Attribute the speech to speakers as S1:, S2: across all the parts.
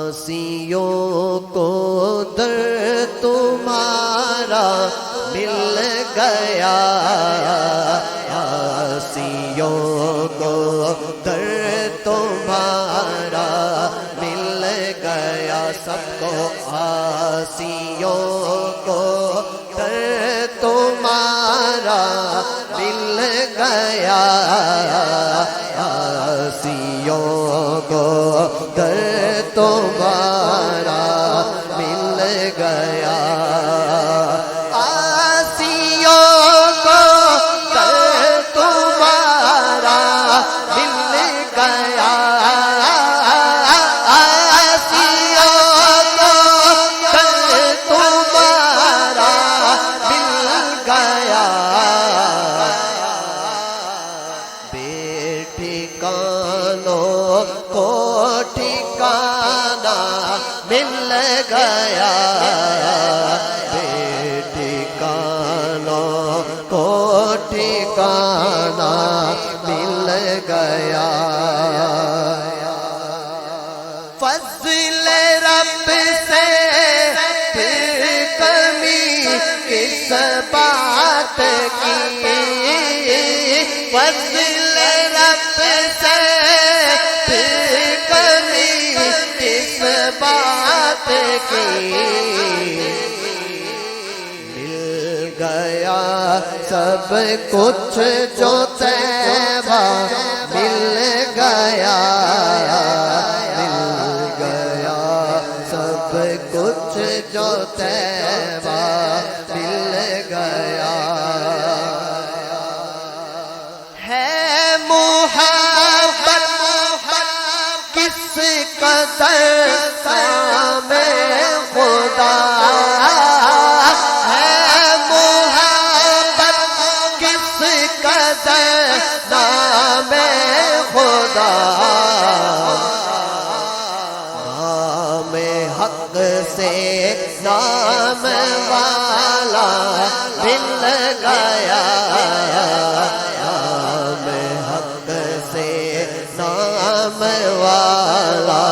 S1: آسیوں کو در تمہارا مل گیا، آسیوں کو در تمہارا مل گیا، سب کو آسیوں کو در تمہارا مل گیا، آسیوں کو در تمہارا مل گیا، ٹھکانوں کو ٹھکانا مل گیا، بے ٹھکانوں کو ٹھکانا مل گیا، فضل رب سے پھر کمی کس بات کی، فضل رب سے پھر کمی کس بات کی، مل گیا سب کچھ جو طیبہ مل گیا، مل گیا سب کچھ جو طیبہ مل گیا، ہے محبت کس قدر نام خدا، ہے محبت کس قدر نام خدا، نام حق سے نام والا مل گیا، نام حق سے نام والا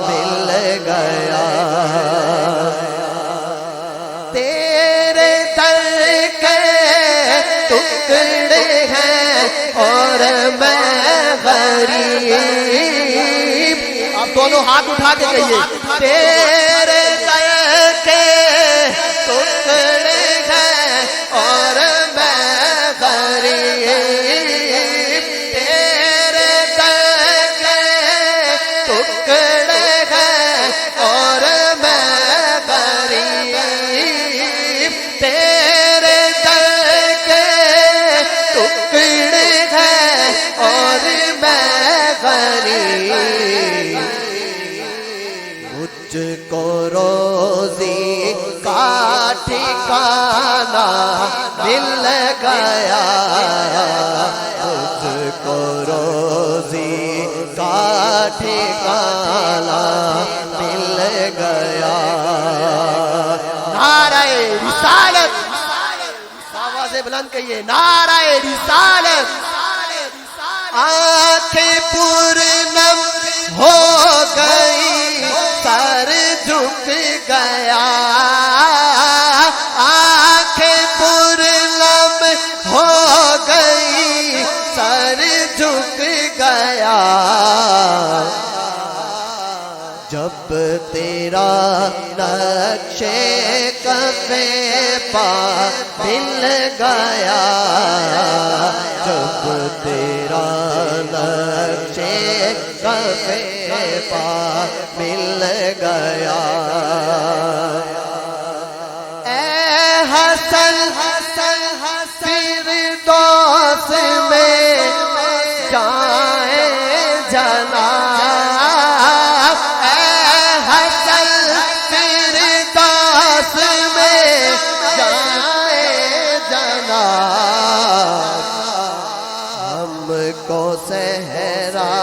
S1: مل گیا، تیرے در کے ٹکڑے ہیں اور میں غریب، آپ دونوں ہاتھ اٹھا کے کہیے، تیرے در کے ٹکڑے ہیں اور میں غریب، تیرے در کے ٹکڑے ہیں اور میں غریب، تیرے در کے ٹکڑے ہیں اور میں غریب، مجھ کو روزی کا ٹھکانہ مل گیا، مجھ کو روزی کا ٹھکانہ مل گیا، نعرہ رسالت، آوازیں بلند کہیے، نعرہ رسالت، آنکھیں پرنم ہو گئی سر جھک گیا، آنکھیں پرنم ہو گئی سر جھک گیا، جب تیرا نقش کف پا مل گیا، جب تیرا نقش کف پا مل گیا، اے حسن فردوس میں جائیں جناب، اے حسن فردوس میں جائیں جناب، ہم کو صحرا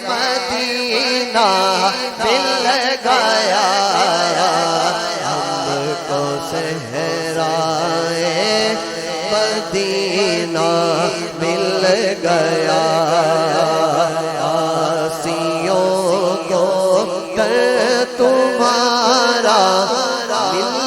S1: مدینہ مل گیا، ہم کو صحرا مدینہ مل گیا، آسیوں کو تمہارا مل